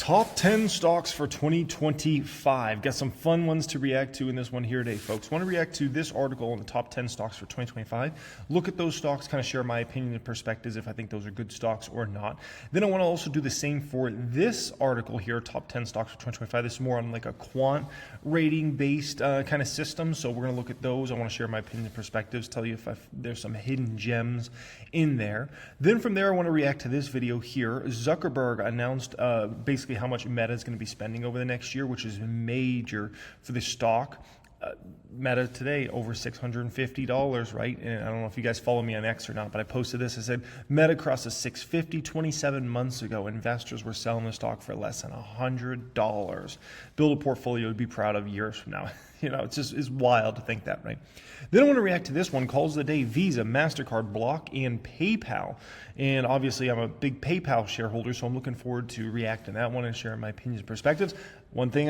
Top 10 stocks for 2025. Got some fun ones to react to in this one here today, folks. Want to react to this article on the top 10 stocks for 2025. Look at those stocks, kind of share my opinion and perspectives if I think those are good stocks or not. Then I want to also do the same for this article here, top 10 stocks for 2025. This is more on like a quant rating based kind of system. So we're going to look at those. I want to share my opinion and perspectives, tell you if there's some hidden gems in there. Then from there, I want to react to this video here. Zuckerberg announced basically how much Meta is going to be spending over the next year, which is major for the stock. Meta today over $650, right? And I don't know if you guys follow me on X or not, but I posted this. I said Meta crosses $650 27 months ago. Investors were selling the stock for less than $100. Build a portfolio to be proud of years from now. You know, it's wild to think that, right? Then I want to react to this one, calls of the day: Visa, MasterCard, Block, and PayPal. And obviously I'm a big PayPal shareholder, so I'm looking forward to reacting to that one and sharing my opinions and perspectives. One thing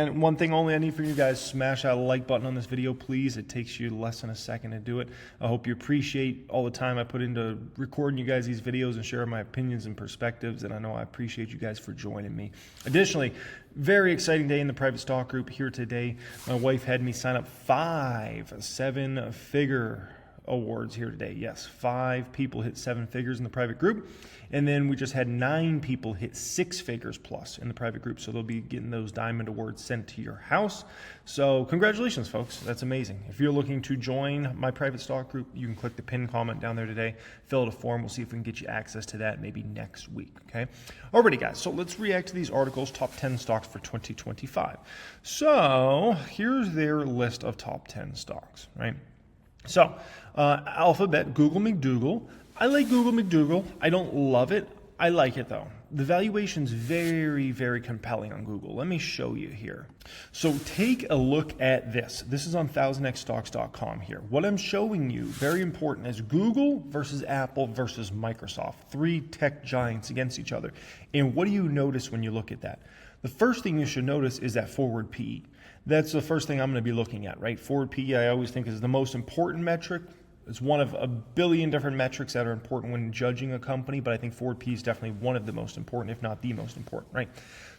only I need from you guys: smash that like button on this video, please. It takes you less than a second to do it. I hope you appreciate all the time I put into recording you guys these videos and sharing my opinions and perspectives, and I know I appreciate you guys for joining me. Additionally, very exciting day in the private stock group here today. My wife had me sign up 5 7-figure awards here today. Yes, 5 people hit 7 figures in the private group, and then we just had 9 people hit 6 figures plus in the private group, so they'll be getting those diamond awards sent to your house. So congratulations, folks. That's amazing. If you're looking to join my private stock group, you can click the pinned comment down there today, fill out a form. We'll see if we can get you access to that maybe next week. Okay, alrighty guys, so let's react to these articles, top 10 stocks for 2025. So here's their list of top 10 stocks, right? So, Alphabet, Google McDougal. I like Google McDougal. I don't love it. I like it though. The valuation's very, very compelling on Google. Let me show you here. So take a look at this. This is on 1000xstocks.com here. What I'm showing you, very important, is Google versus Apple versus Microsoft. 3 tech giants against each other. And what do you notice when you look at that? The first thing you should notice is that forward PE. That's the first thing I'm going to be looking at, right? Forward PE, I always think, is the most important metric. It's one of a billion different metrics that are important when judging a company, but I think forward PE is definitely one of the most important, if not the most important, right?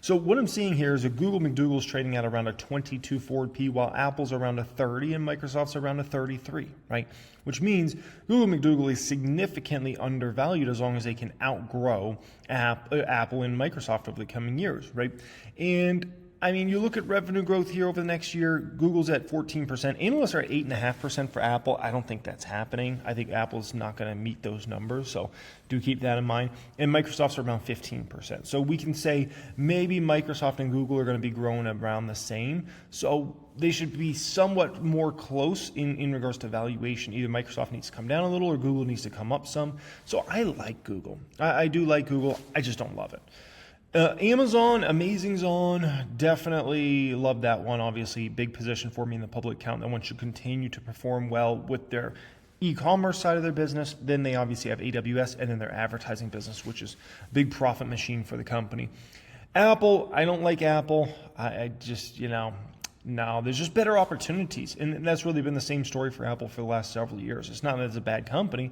So what I'm seeing here is a Google McDougal is trading at around a 22 forward PE, while Apple's around a 30 and Microsoft's around a 33, right? Which means Google McDougal is significantly undervalued as long as they can outgrow Apple and Microsoft over the coming years, right? And I mean, you look at revenue growth here over the next year, Google's at 14%. Analysts are at 8.5% for Apple. I don't think that's happening. I think Apple's not going to meet those numbers, so do keep that in mind. And Microsoft's around 15%. So we can say maybe Microsoft and Google are going to be growing around the same. So they should be somewhat more close in regards to valuation. Either Microsoft needs to come down a little or Google needs to come up some. So I like Google. I do like Google. I just don't love it. Amazon, Amazing's on, definitely love that one. Obviously, big position for me in the public account. That one should continue to perform well with their e-commerce side of their business. Then they obviously have AWS and then their advertising business, which is a big profit machine for the company. Apple, I don't like Apple. I just, no, there's just better opportunities. And that's really been the same story for Apple for the last several years. It's not that it's a bad company,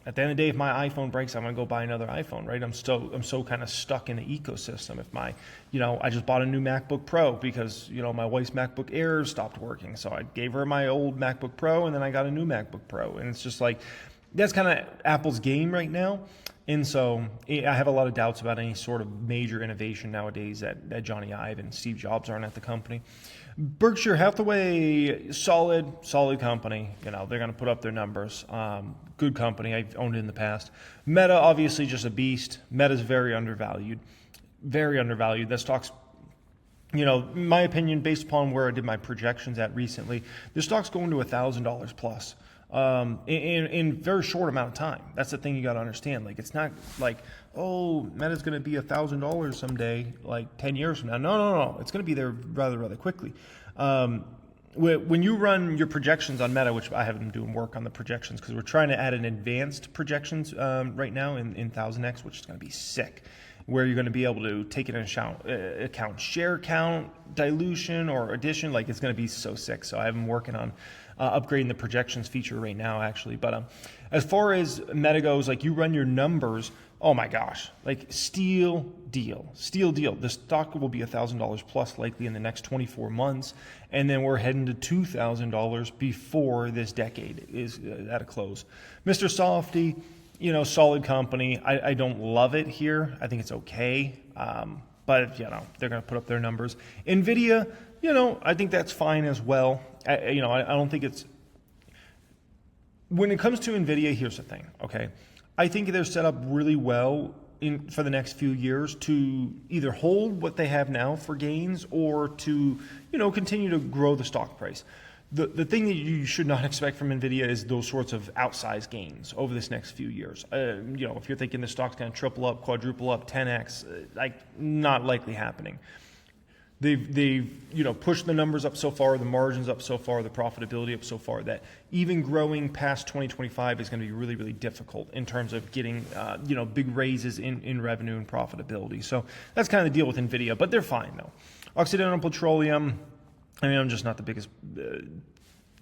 At the end of the day, if my iPhone breaks, I'm going to go buy another iPhone, right? I'm so kind of stuck in the ecosystem. If I just bought a new MacBook Pro because, my wife's MacBook Air stopped working. So I gave her my old MacBook Pro and then I got a new MacBook Pro. And it's just like, that's kind of Apple's game right now. And so I have a lot of doubts about any sort of major innovation nowadays that Johnny Ive and Steve Jobs aren't at the company. Berkshire Hathaway, solid company. They're going to put up their numbers. Good company. I've owned it in the past. Meta, obviously just a beast. Meta's very undervalued. Very undervalued. That stock's, in my opinion, based upon where I did my projections at recently, the stock's going to $1,000 plus. In a very short amount of time. That's the thing you got to understand. Like, it's not like, oh, Meta's going to be $1,000 someday, like 10 years from now. No. It's going to be there rather quickly. When you run your projections on Meta, which I have been doing work on the projections because we're trying to add an advanced projections right now in 1000X, which is going to be sick, where you're going to be able to take into account share count, dilution, or addition. Like, it's going to be so sick. So I've been working on upgrading the projections feature right now, actually. But as far as Meta goes, like, you run your numbers oh my gosh, like steal deal. The stock will be $1,000 plus likely in the next 24 months. And then we're heading to $2,000 before this decade is at a close. Mr. Softy, solid company. I don't love it here. I think it's okay. But they're going to put up their numbers. NVIDIA, I think that's fine as well. I don't think it's, when it comes to NVIDIA, here's the thing, okay? I think they're set up really well for the next few years to either hold what they have now for gains or to, continue to grow the stock price. The thing that you should not expect from NVIDIA is those sorts of outsized gains over this next few years. If you're thinking the stock's going to triple up, quadruple up, 10x, not likely happening. They've pushed the numbers up so far, the margins up so far, the profitability up so far that even growing past 2025 is going to be really, really difficult in terms of getting big raises in revenue and profitability. So that's kind of the deal with NVIDIA, but they're fine though. Occidental Petroleum, I'm just not the biggest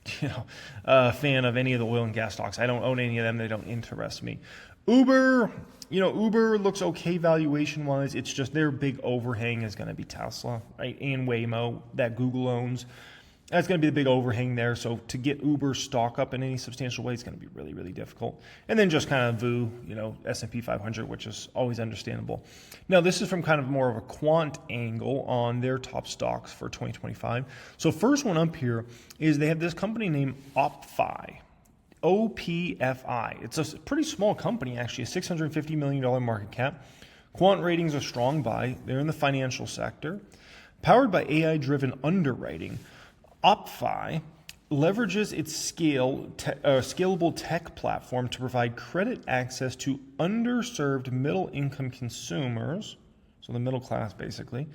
fan of any of the oil and gas stocks. I don't own any of them. They don't interest me. Uber, Uber looks okay valuation-wise. It's just their big overhang is going to be Tesla, right? And Waymo that Google owns. That's going to be the big overhang there. So to get Uber stock up in any substantial way is going to be really, really difficult. And then just kind of VU, S&P 500, which is always understandable. Now, this is from kind of more of a quant angle on their top stocks for 2025. So first one up here is they have this company named OppFi. OPFI. It's a pretty small company, actually, a $650 million market cap. Quant ratings are strong buy. They're in the financial sector. Powered by AI-driven underwriting, OppFi leverages its scalable tech platform to provide credit access to underserved middle-income consumers, so the middle class basically.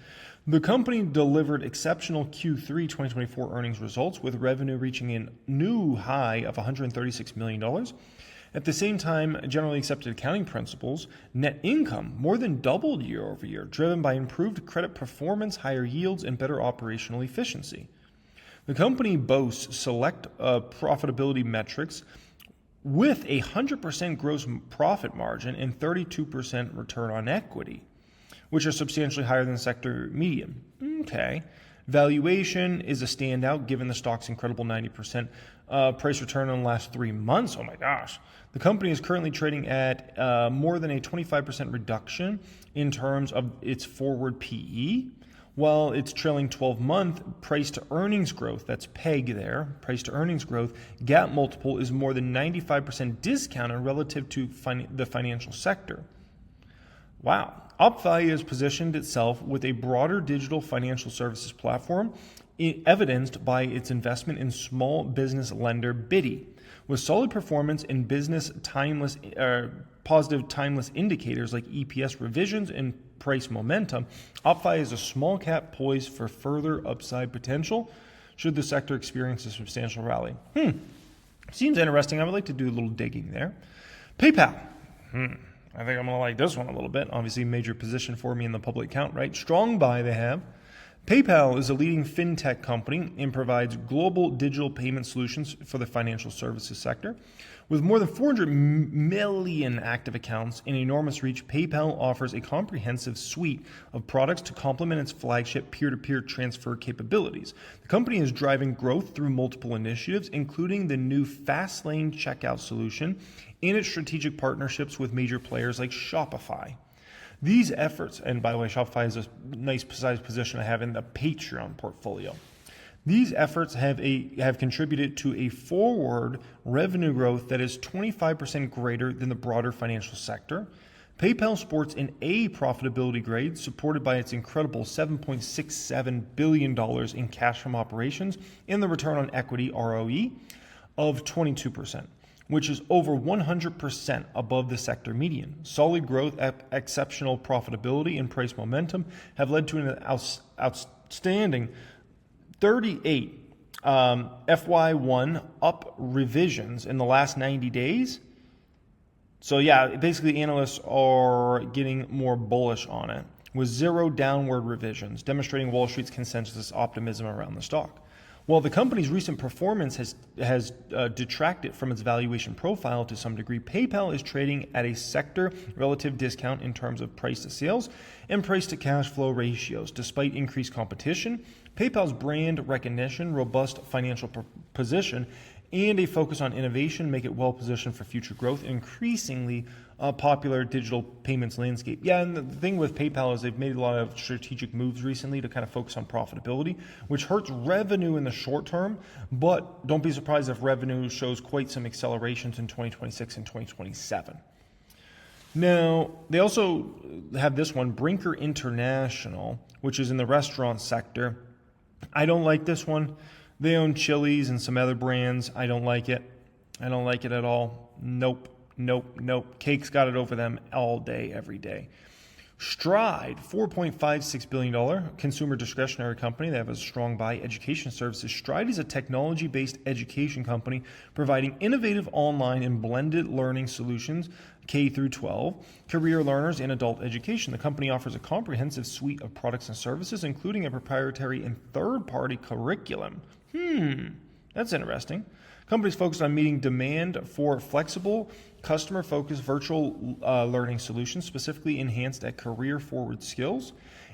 The company delivered exceptional Q3 2024 earnings results with revenue reaching a new high of $136 million. At the same time, generally accepted accounting principles, net income more than doubled year over year, driven by improved credit performance, higher yields, and better operational efficiency. The company boasts select profitability metrics with a 100% gross profit margin and 32% return on equity, which are substantially higher than the sector median. Okay. Valuation is a standout given the stock's incredible 90% price return in the last 3 months. Oh my gosh. The company is currently trading at more than a 25% reduction in terms of its forward PE, while its trailing 12-month price to earnings growth, that's PEG there, price to earnings growth, gap multiple is more than 95% discounted relative to the financial sector. Wow. OppFi has positioned itself with a broader digital financial services platform, evidenced by its investment in small business lender Biddy. With solid performance in business positive timeless indicators like EPS revisions and price momentum, OppFi is a small cap poised for further upside potential should the sector experience a substantial rally. Seems interesting. I would like to do a little digging there. PayPal. I think I'm going to like this one a little bit. Obviously, major position for me in the public count, right? Strong buy they have. PayPal is a leading fintech company and provides global digital payment solutions for the financial services sector. With more than 400 million active accounts and enormous reach, PayPal offers a comprehensive suite of products to complement its flagship peer-to-peer transfer capabilities. The company is driving growth through multiple initiatives, including the new Fastlane checkout solution and its strategic partnerships with major players like Shopify. These efforts, and by the way, Shopify is a nice sized position I have in the Patreon portfolio. These efforts have contributed to a forward revenue growth that is 25% greater than the broader financial sector. PayPal sports an A profitability grade supported by its incredible $7.67 billion in cash from operations and the return on equity ROE of 22%, which is over 100% above the sector median. Solid growth, exceptional profitability, and price momentum have led to an outstanding 38 FY1 up revisions in the last 90 days. So yeah, basically analysts are getting more bullish on it with 0 downward revisions, demonstrating Wall Street's consensus optimism around the stock. While the company's recent performance has detracted from its valuation profile to some degree, PayPal is trading at a sector relative discount in terms of price to sales and price to cash flow ratios. Despite increased competition, PayPal's brand recognition, robust financial position, and a focus on innovation make it well positioned for future growth, increasingly popular digital payments landscape. Yeah, and the thing with PayPal is they've made a lot of strategic moves recently to kind of focus on profitability, which hurts revenue in the short term, but don't be surprised if revenue shows quite some accelerations in 2026 and 2027. Now, they also have this one, Brinker International, which is in the restaurant sector. I don't like this one. They own Chili's and some other brands. I don't like it. I don't like it at all. Nope. Cake's got it over them all day, every day. Stride, $4.56 billion consumer discretionary company. They have a strong buy education services. Stride is a technology-based education company providing innovative online and blended learning solutions, K through 12, career learners, and adult education. The company offers a comprehensive suite of products and services, including a proprietary and third-party curriculum. That's interesting. Companies focused on meeting demand for flexible, customer-focused virtual learning solutions, specifically enhanced at career-forward skills.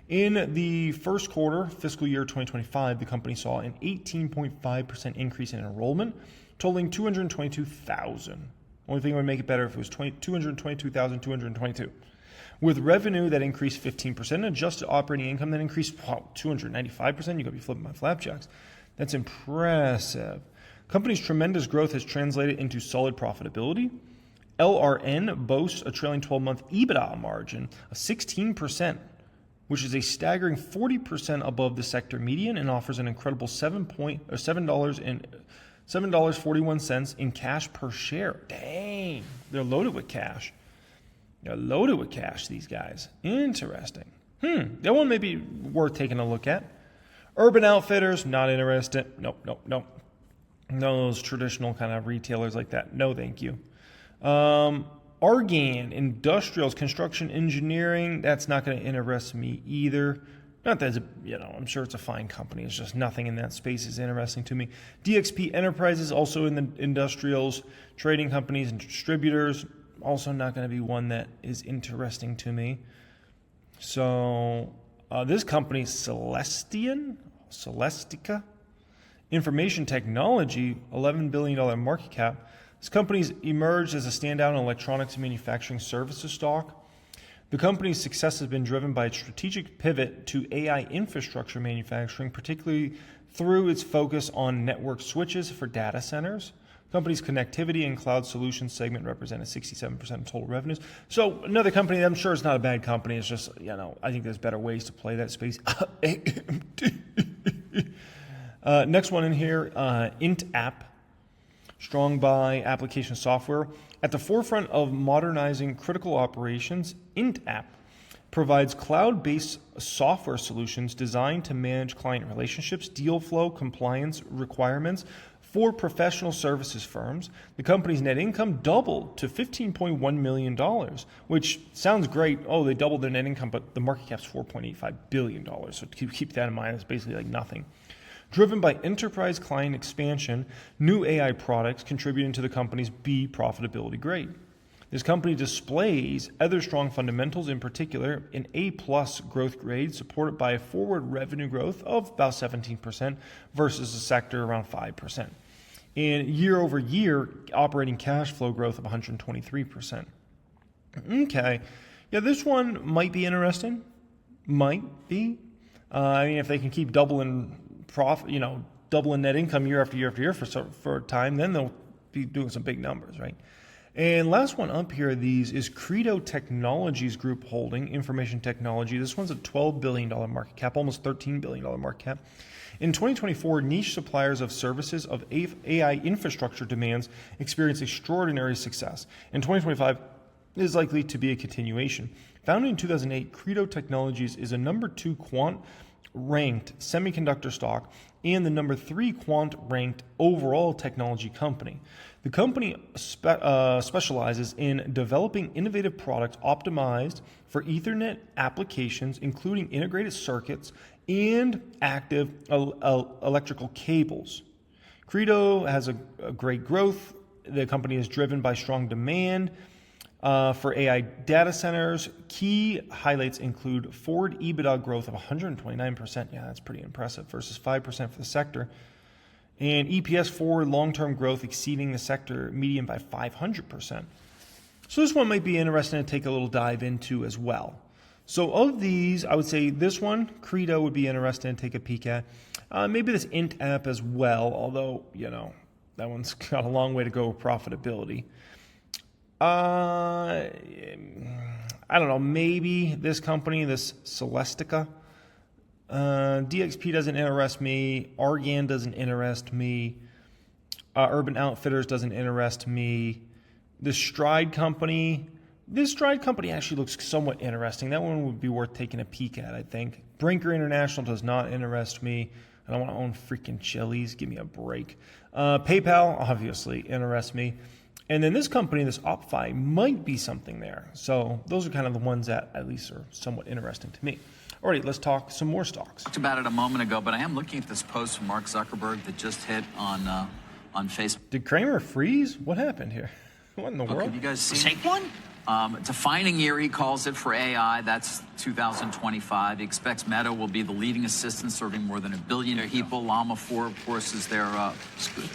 In the first quarter, fiscal year 2025, the company saw an 18.5% increase in enrollment, totaling 222,000. Only thing that would make it better if it was 222,222. With revenue that increased 15%, and adjusted operating income that increased 295%. You got to be flipping my flapjacks. That's impressive. Company's tremendous growth has translated into solid profitability. LRN boasts a trailing 12-month EBITDA margin of 16%, which is a staggering 40% above the sector median and offers an incredible $7.41 in cash per share. Dang, they're loaded with cash. They're loaded with cash, these guys. Interesting. That one may be worth taking a look at. Urban Outfitters, not interested. Nope. None of those traditional kind of retailers like that. No, thank you. Argan, industrials, construction, engineering. That's not going to interest me either. Not that it's I'm sure it's a fine company. It's just nothing in that space is interesting to me. DXP Enterprises, also in the industrials, trading companies and distributors. Also not going to be one that is interesting to me. So this company, Celestica, Information Technology, $11 billion market cap. This company's emerged as a standout in electronics manufacturing services stock. The company's success has been driven by its strategic pivot to AI infrastructure manufacturing, particularly through its focus on network switches for data centers. The company's connectivity and cloud solutions segment represented 67% of total revenues. So another company, I'm sure it's not a bad company. It's just, I think there's better ways to play that space. Next one in here, IntApp, strong buy application software. At the forefront of modernizing critical operations, IntApp provides cloud-based software solutions designed to manage client relationships, deal flow, compliance requirements for professional services firms. The company's net income doubled to $15.1 million, which sounds great. Oh, they doubled their net income, but the market cap's $4.85 billion. So keep that in mind. It's basically like nothing. Driven by enterprise client expansion, new AI products contributing to the company's B profitability grade. This company displays other strong fundamentals, in particular an A-plus growth grade supported by a forward revenue growth of about 17% versus the sector around 5%. And year-over-year operating cash flow growth of 123%. Okay. Yeah, this one might be interesting. Might be. If they can keep doubling doubling net income year after year after year for a time, then they'll be doing some big numbers, right? And last one up here of these is Credo Technologies Group Holding, Information Technology. This one's a $12 billion market cap, almost $13 billion market cap. In 2024, niche suppliers of services of AI infrastructure demands experienced extraordinary success. In 2025, is likely to be a continuation. Founded in 2008, Credo Technologies is a number 2 Quant ranked semiconductor stock and the number 3 Quant ranked overall technology company. The company specializes in developing innovative products optimized for Ethernet applications, including integrated circuits and active electrical cables. Credo has a great growth. The company is driven by strong demand for AI data centers. Key highlights include forward EBITDA growth of 129%. Yeah, that's pretty impressive versus 5% for the sector. And EPS forward long-term growth exceeding the sector median by 500%. So this one might be interesting to take a little dive into as well. So of these, I would say this one, Credo, would be interesting to take a peek at. Maybe this Int app as well, although, that one's got a long way to go with profitability. I don't know, maybe this company, this Celestica. DXP doesn't interest me. Argan doesn't interest me. Urban Outfitters doesn't interest me. This Stride company actually looks somewhat interesting. That one would be worth taking a peek at, I think. Brinker International does not interest me. I don't want to own freaking Chili's. Give me a break. PayPal, obviously, interests me. And then this company, this OppFi, might be something there. So those are kind of the ones that at least are somewhat interesting to me. All right, let's talk some more stocks. Talked about it a moment ago, but I am looking at this post from Mark Zuckerberg that just hit on Facebook. Did Kramer freeze? What happened here? What in the world? Have you guys seen Take one? Defining year, he calls it, for AI. That's 2025. He expects Meta will be the leading assistant serving more than 1 billion people. Llama 4, of course, is their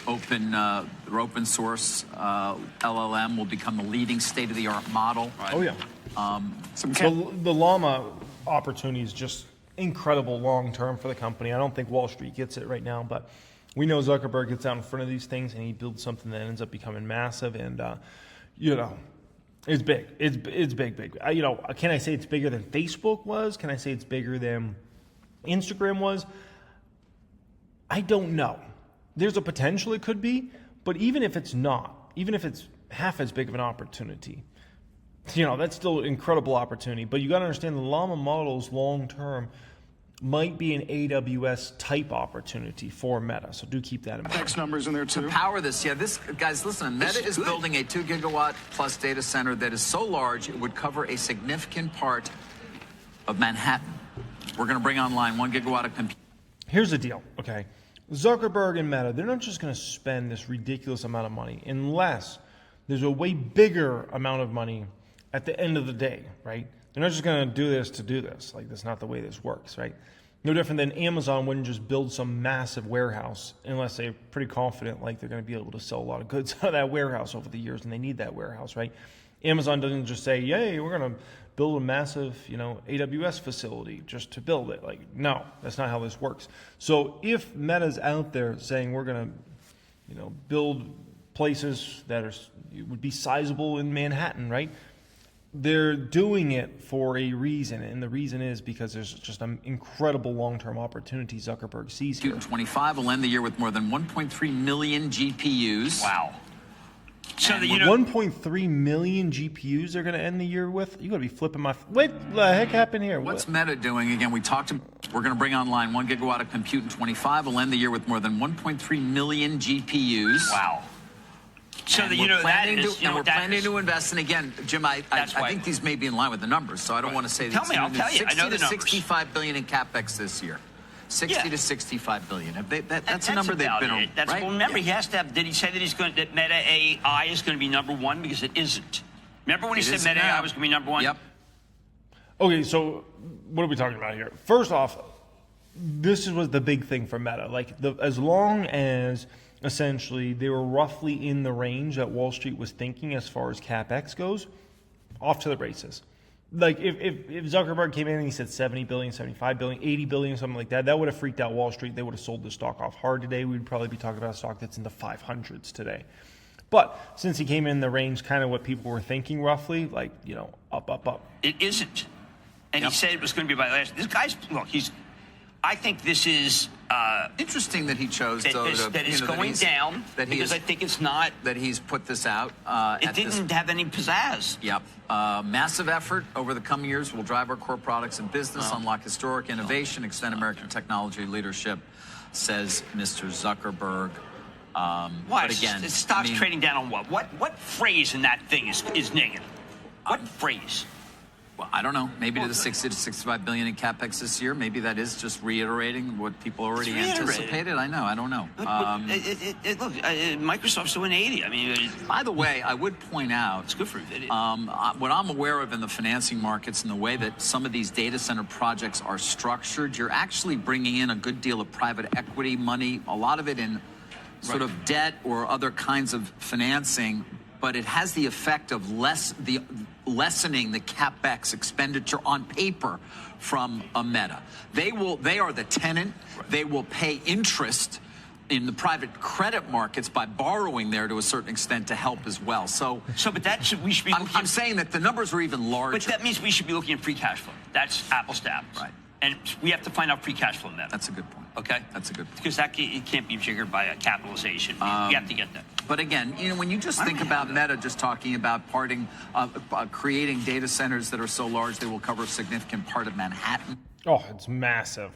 open source LLM, will become the leading state-of-the-art model. Right. Oh, yeah. The Llama opportunity is just incredible long-term for the company. I don't think Wall Street gets it right now, but we know Zuckerberg gets out in front of these things and he builds something that ends up becoming massive. And, it's big. It's big. Can I say it's bigger than Facebook was? Can I say it's bigger than Instagram was? I don't know. There's a potential it could be, but even if it's not, even if it's half as big of an opportunity, that's still an incredible opportunity. But you got to understand the Llama models long term might be an AWS type opportunity for Meta. So do keep that in mind. Capex numbers in there too. To power this, guys, listen, Meta is building a 2 gigawatt plus data center that is so large it would cover a significant part of Manhattan. We're going to bring online 1 gigawatt of compute. Here's the deal, okay? Zuckerberg and Meta, they're not just going to spend this ridiculous amount of money unless there's a way bigger amount of money at the end of the day, right? They're not just going to do this to do this. Like, that's not the way this works, right? No different than Amazon wouldn't just build some massive warehouse unless they're pretty confident like they're going to be able to sell a lot of goods out of that warehouse over the years, and they need that warehouse, right? Amazon doesn't just say, yay, we're going to build a massive, AWS facility just to build it. Like, no, that's not how this works. So if Meta's out there saying we're going to, build places that would be sizable in Manhattan, right? They're doing it for a reason, and the reason is because there's just an incredible long-term opportunity Zuckerberg sees here. 2025 will end the year with more than 1.3 million GPUs. Wow. So 1.3 million GPUs they're going to end the year with? You're going to be flipping my... Wait, what the heck happened here? What's Meta doing? Again, we're going to bring online 1 gigawatt of compute in 25. We'll end the year with more than 1.3 million GPUs. Wow. So we're planning to invest. And again, Jim, I think these may be in line with the numbers, so I don't want to say. I'll tell you. I know the numbers. 65 billion in capex this year. 60 to 65 billion. That's a number they've been on. That's, right? Well, remember, he has to have. Did he say that Meta AI is going to be number one? Because it isn't. Remember when he said Meta AI was going to be number one? Yep. Okay, so what are we talking about here? First off, this was the big thing for Meta. Like, as long as essentially they were roughly in the range that Wall Street was thinking as far as capex goes, off to the races. Like, if Zuckerberg came in and he said 70 billion, 75 billion, 80 billion, something like that, that would have freaked out Wall Street. They would have sold the stock off hard today. We'd probably be talking about a stock that's in the 500s today. But since he came in the range, kind of what people were thinking roughly, like, up. It isn't. And he said it was going to be by last. This guy's, look, I think this is interesting that he chose though that it's going down because I think it's not that he's put this out. It didn't have any pizzazz. Yep. Massive effort over the coming years will drive our core products and business, unlock historic innovation, extend American technology leadership, says Mr. Zuckerberg. But again, it stock's trading down on what? What phrase in that thing is negative? What phrase? Well, I don't know. Maybe to the 60 to 65 billion in capex this year. Maybe that is just reiterating what people already anticipated. I know. I don't know. Look, Microsoft's doing 80. I mean, by the way, I would point out it's good for Nvidia. What I'm aware of in the financing markets and the way that some of these data center projects are structured, you're actually bringing in a good deal of private equity money. A lot of it in sort of debt or other kinds of financing. But it has the effect of lessening the capex expenditure on paper from a Meta. They are the tenant. Right. They will pay interest in the private credit markets by borrowing there to a certain extent to help as well. But we should be. I'm saying that the numbers are even larger. But that means we should be looking at free cash flow. That's apples to apples. Right. And we have to find out free cash flow Meta. That's a good point. Okay, that's a good point. Because it can't be triggered by a capitalization. We have to get that. But again, when you just think about Meta, just talking about creating data centers that are so large they will cover a significant part of Manhattan. Oh, it's massive.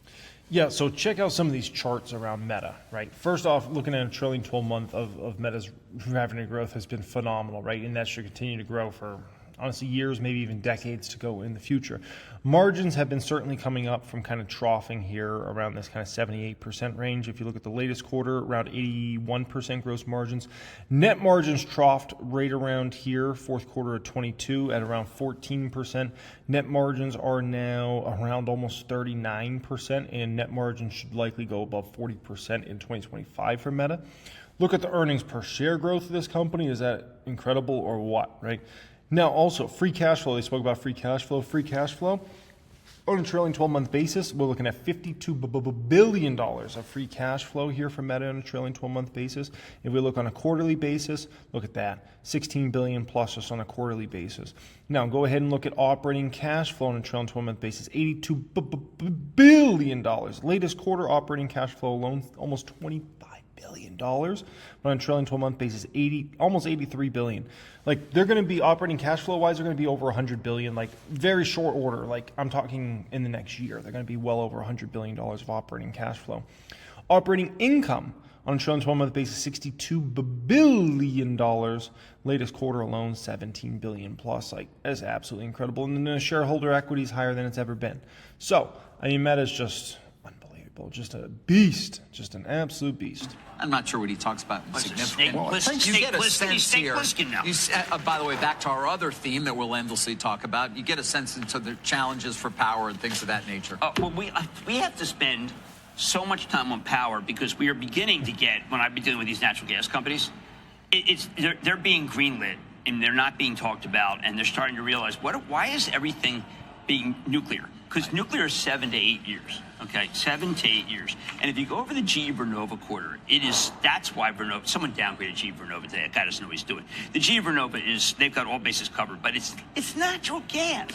Yeah, so check out some of these charts around Meta, right? First off, looking at a trailing 12-month of Meta's revenue growth has been phenomenal, right? And that should continue to grow for, honestly, years, maybe even decades to go in the future. Margins have been certainly coming up from kind of troughing here around this kind of 78% range. If you look at the latest quarter, around 81% gross margins. Net margins troughed right around here, fourth quarter of 22 at around 14%. Net margins are now around almost 39%, and net margins should likely go above 40% in 2025 for Meta. Look at the earnings per share growth of this company. Is that incredible or what, right? Now, also, free cash flow. They spoke about free cash flow. Free cash flow, on a trailing 12-month basis, we're looking at $52 billion of free cash flow here for Meta on a trailing 12-month basis. If we look on a quarterly basis, look at that, $16 billion plus just on a quarterly basis. Now, go ahead and look at operating cash flow on a trailing 12-month basis, $82 billion. Latest quarter operating cash flow alone, almost $25 billion. But on a trailing 12-month basis, almost $83 billion. Like, they're going to be operating cash flow wise, they're going to be over $100 billion, like very short order. Like, I'm talking in the next year, they're going to be well over $100 billion of operating cash flow. Operating income on a trailing 12-month basis, $62 billion. Latest quarter alone, $17 billion plus. Like, that's absolutely incredible. And then the shareholder equity is higher than it's ever been. So, I mean, Meta's just unbelievable. Just a beast. Just an absolute beast. I'm not sure what he talks about. Significant. You get a sense here. By the way, back to our other theme that we'll endlessly talk about, you get a sense into the challenges for power and things of that nature. Well, we have to spend so much time on power because we are beginning to get, when I've been dealing with these natural gas companies, they're being greenlit and they're not being talked about, and they're starting to realize, why is everything being nuclear? Because nuclear is 7 to 8 years, okay? 7 to 8 years. And if you go over the GE Vernova quarter, that's why Vernova, someone downgraded GE Vernova today. That guy doesn't know what he's doing. The GE Vernova they've got all bases covered, but it's natural gas.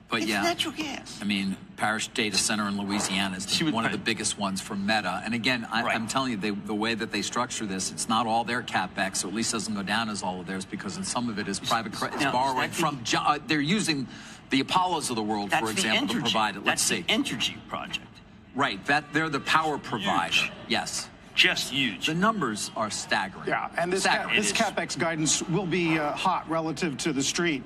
But it's yeah, natural gas. I mean, Parish Data Center in Louisiana is one of the biggest ones for Meta. And again, I'm telling you, the way that they structure this, it's not all their capex, so at least doesn't go down as all of theirs, because in some of it is private credit, it's borrowing from. They're using the Apollos of the world, for example, to provide it. Let's see. That's the Entergy project. Right. They're the power provider. Huge. Yes. Just huge. The numbers are staggering. Yeah, and this capex guidance will be hot relative to the street,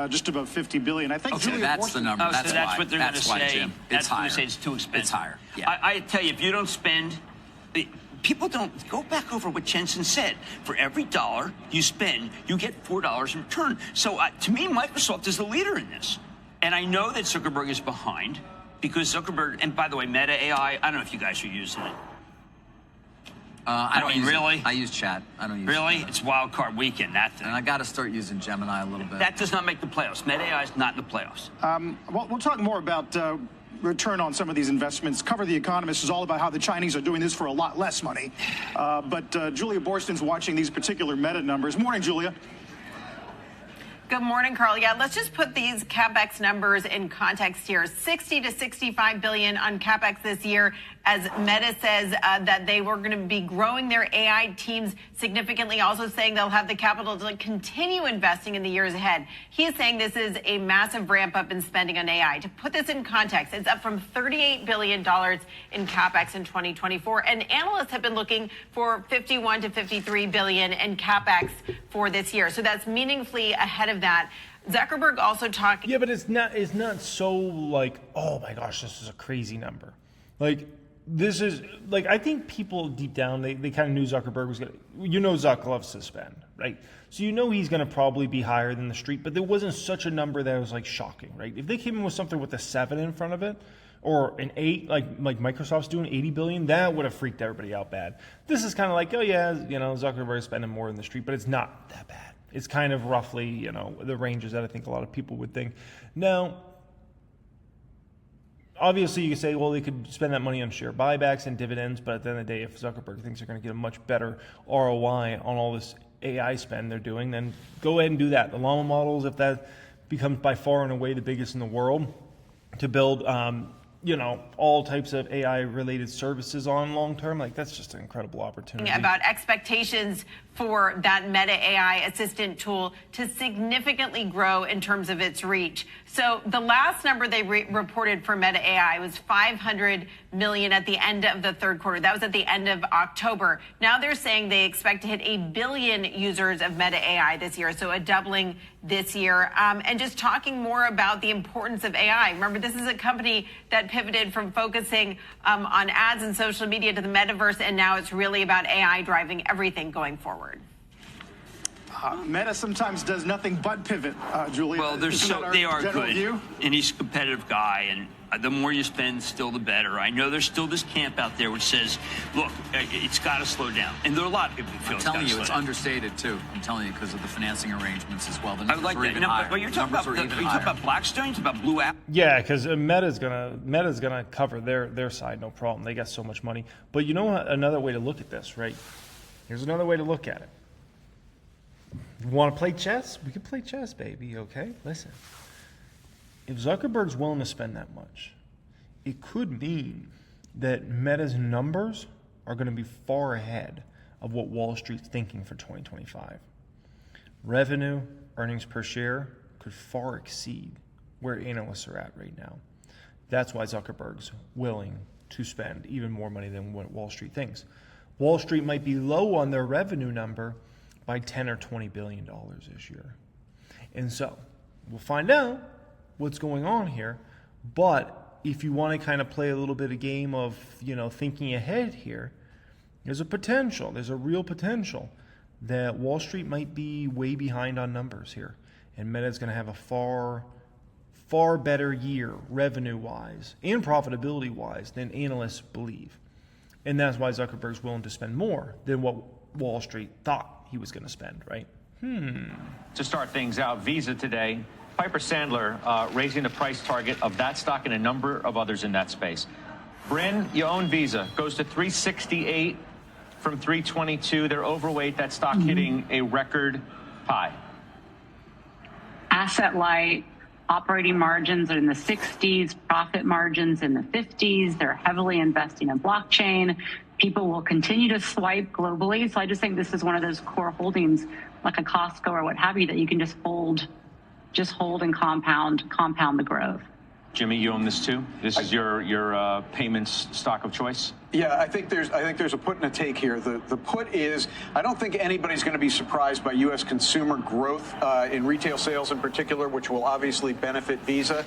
just above $50 billion. I think. Okay, that's the number. So that's what they're going to say. Jim. That's what they say. It's too expensive. It's higher. Yeah. I tell you, if you don't spend. People don't go back over what Jensen said. For every dollar you spend, you get $4 in return. So to me, Microsoft is the leader in this. And I know that Zuckerberg is behind because Zuckerberg, and by the way, Meta AI, I don't know if you guys are using it. I don't use really. I use chat. I don't use really. It's wild card weekend. That thing. And I got to start using Gemini a little bit. That does not make the playoffs. Meta AI is not in the playoffs. We'll talk more about return on some of these investments. Cover the Economist is all about how the Chinese are doing this for a lot less money. But Julia Borston's watching these particular Meta numbers. Morning, Julia. Good morning, Carl. Yeah, let's just put these capex numbers in context here. 60 to 65 billion on capex this year, as Meta says that they were going to be growing their AI teams significantly, also saying they'll have the capital to continue investing in the years ahead. He is saying this is a massive ramp up in spending on AI. To put this in context, it's up from $38 billion in capex in 2024, and analysts have been looking for 51 to 53 billion in capex for this year. So that's meaningfully ahead of that. Zuckerberg also talked. Yeah, but it's not so like, oh my gosh, this is a crazy number. Like, this is like, I think people deep down, they kind of knew Zuckerberg was going to, Zuck loves to spend, right? So he's going to probably be higher than the street, but there wasn't such a number that was like shocking, right? If they came in with something with a 7 in front of it, or an 8, like Microsoft's doing 80 billion, that would have freaked everybody out bad. This is kind of like, oh yeah, Zuckerberg's spending more in the street, but it's not that bad. It's kind of roughly, the ranges that I think a lot of people would think. Now, obviously you could say, well, they could spend that money on share buybacks and dividends, but at the end of the day, if Zuckerberg thinks they're going to get a much better ROI on all this AI spend they're doing, then go ahead and do that. The Llama models, if that becomes by far and away the biggest in the world to build, all types of AI-related services on long-term, like that's just an incredible opportunity. About expectations for that Meta AI assistant tool to significantly grow in terms of its reach. So the last number they reported for Meta AI was 500 million at the end of the third quarter. That was at the end of October. Now they're saying they expect to hit 1 billion users of Meta AI this year, so a doubling this year. And just talking more about the importance of AI. Remember, this is a company that pivoted from focusing on ads and social media to the metaverse, and now it's really about AI driving everything going forward. Meta sometimes does nothing but pivot, Julia. Well, they are good, view? And he's a competitive guy, and the more you spend, still the better. I know there's still this camp out there which says, look, it's got to slow down. And there are a lot of people who feel I'm telling you, it's understated, too. I'm telling you, because of the financing arrangements as well. The numbers are even higher. But you're talking about Blackstone, you're talking about Blue Apple. Yeah, because Meta's gonna cover their side, no problem. They got so much money. But another way to look at this, right? Here's another way to look at it. You want to play chess? We can play chess, baby, okay? Listen. If Zuckerberg's willing to spend that much, it could mean that Meta's numbers are going to be far ahead of what Wall Street's thinking for 2025. Revenue, earnings per share could far exceed where analysts are at right now. That's why Zuckerberg's willing to spend even more money than what Wall Street thinks. Wall Street might be low on their revenue number by $10 or $20 billion this year. And so we'll find out what's going on here. But if you want to kind of play a little bit of game of, thinking ahead here, there's a real potential that Wall Street might be way behind on numbers here. And Meta's going to have a far, far better year revenue-wise and profitability-wise than analysts believe. And that's why Zuckerberg's willing to spend more than what Wall Street thought he was going to spend, right? To start things out, Visa today, Piper Sandler raising the price target of that stock and a number of others in that space. Bryn, you own Visa, goes to $368 from $322. They're overweight, that stock hitting a record high. Asset light. Operating margins are in the 60s, profit margins in the 50s. They're heavily investing in blockchain. People will continue to swipe globally. So I just think this is one of those core holdings, like a Costco or what have you, that you can just hold and compound the growth. Jimmy, you own this too? This is your payments stock of choice? Yeah, I think there's a put and a take here. The put is, I don't think anybody's going to be surprised by U.S. consumer growth in retail sales in particular, which will obviously benefit Visa.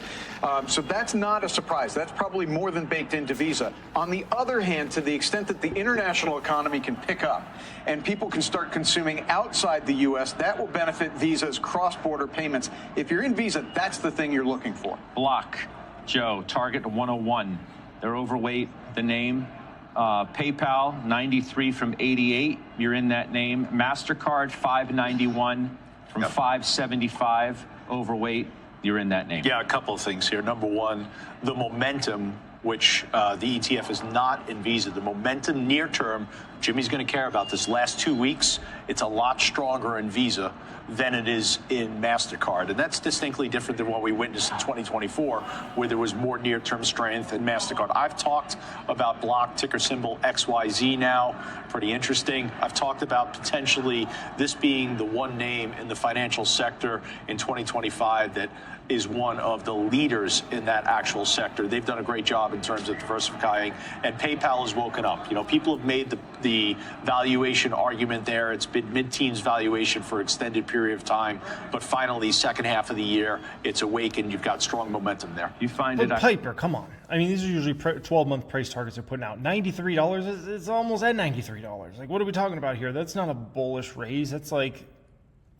So that's not a surprise. That's probably more than baked into Visa. On the other hand, to the extent that the international economy can pick up and people can start consuming outside the U.S., that will benefit Visa's cross-border payments. If you're in Visa, that's the thing you're looking for. Block, Joe, target 101. They're overweight, the name. PayPal, 93 from 88. You're in that name. MasterCard, 591 from 575. Overweight. You're in that name. Yeah, a couple of things here. Number one, the momentum, which the ETF is not in Visa. The momentum near term, Jimmy's going to care about this last 2 weeks, it's a lot stronger in Visa than it is in MasterCard. And that's distinctly different than what we witnessed in 2024, where there was more near-term strength in MasterCard. I've talked about Block, ticker symbol XYZ now, pretty interesting. I've talked about potentially this being the one name in the financial sector in 2025 that is one of the leaders in that actual sector. They've done a great job in terms of diversifying, and PayPal has woken up. You know, people have made the valuation argument there. It's been mid-teens valuation for extended period of time, but finally, second half of the year, it's awakened. You've got strong momentum there. You find But it. Piper, come on. I mean, these are usually 12-month price targets they're putting out. $93, it's almost at $93. Like, what are we talking about here? That's not a bullish raise. That's like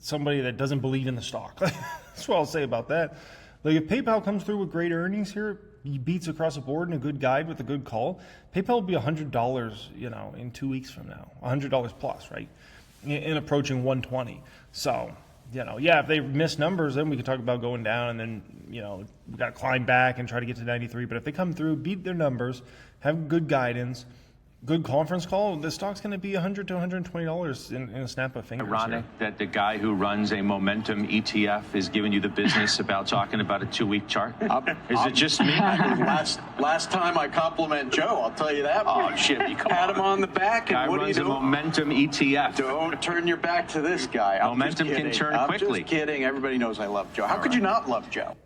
somebody that doesn't believe in the stock. That's what I'll say about that. Like, if PayPal comes through with great earnings here, he beats across the board and a good guide with a good call, PayPal will be $100, you know, in 2 weeks from now. $100 plus, right? And approaching 120. So, you know, yeah, if they miss numbers, then we could talk about going down and then, you know, we got to climb back and try to get to 93. But if they come through, beat their numbers, have good guidance, good conference call, the stock's going to be $100 to $120 in a snap of fingers. Ironic that the guy who runs a momentum ETF is giving you the business about talking about a 2-week chart. Is it just me? Last time I compliment Joe, I'll tell you that. Oh, shit, you come Pat on. him on the back, and Guy what are you runs a doing? momentum ETF. Don't turn your back to this guy. Momentum can turn quickly. I'm just kidding. Everybody knows I love Joe. How could you not love Joe?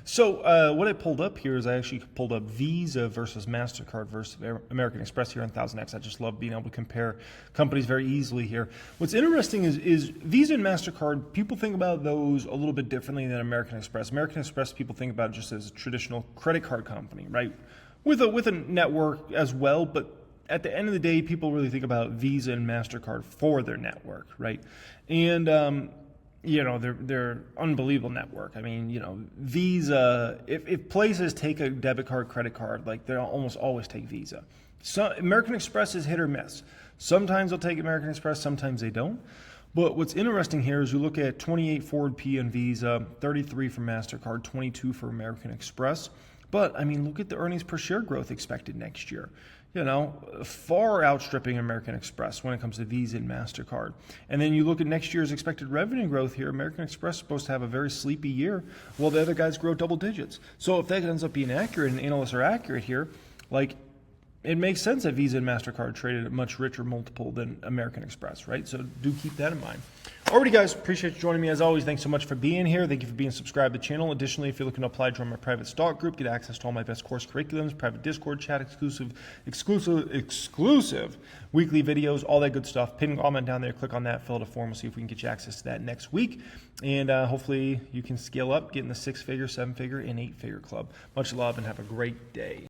So what I pulled up here is I actually pulled up Visa versus MasterCard versus American Express here on 1000X. I just love being able to compare companies very easily here. What's interesting is Visa and MasterCard, people think about those a little bit differently than American Express. American Express, people think about it just as a traditional credit card company, right? With a network as well, but at the end of the day, people really think about Visa and MasterCard for their network, right? And you know, they're unbelievable network. I mean, you know, Visa, if places take a debit card, credit card, like they'll almost always take Visa. So American Express is hit or miss. Sometimes they'll take American Express, sometimes they don't. But what's interesting here is you look at 28 forward P on Visa, 33 for MasterCard, 22 for American Express. But, I mean, look at the earnings per share growth expected next year. You know, far outstripping American Express when it comes to Visa and MasterCard. And then you look at next year's expected revenue growth here. American Express is supposed to have a very sleepy year, while the other guys grow double digits. So if that ends up being accurate and analysts are accurate here, like, it makes sense that Visa and MasterCard traded at a much richer multiple than American Express, right? So do keep that in mind. Alrighty, guys, appreciate you joining me as always. Thanks so much for being here. Thank you for being subscribed to the channel. Additionally, if you're looking to apply, join my private stock group, get access to all my best course curriculums, private Discord chat, exclusive weekly videos, all that good stuff. Pin comment down there, click on that, fill out a form. We'll see if we can get you access to that next week. And hopefully you can scale up, get in the 6-figure, 7-figure, and 8-figure club. Much love and have a great day.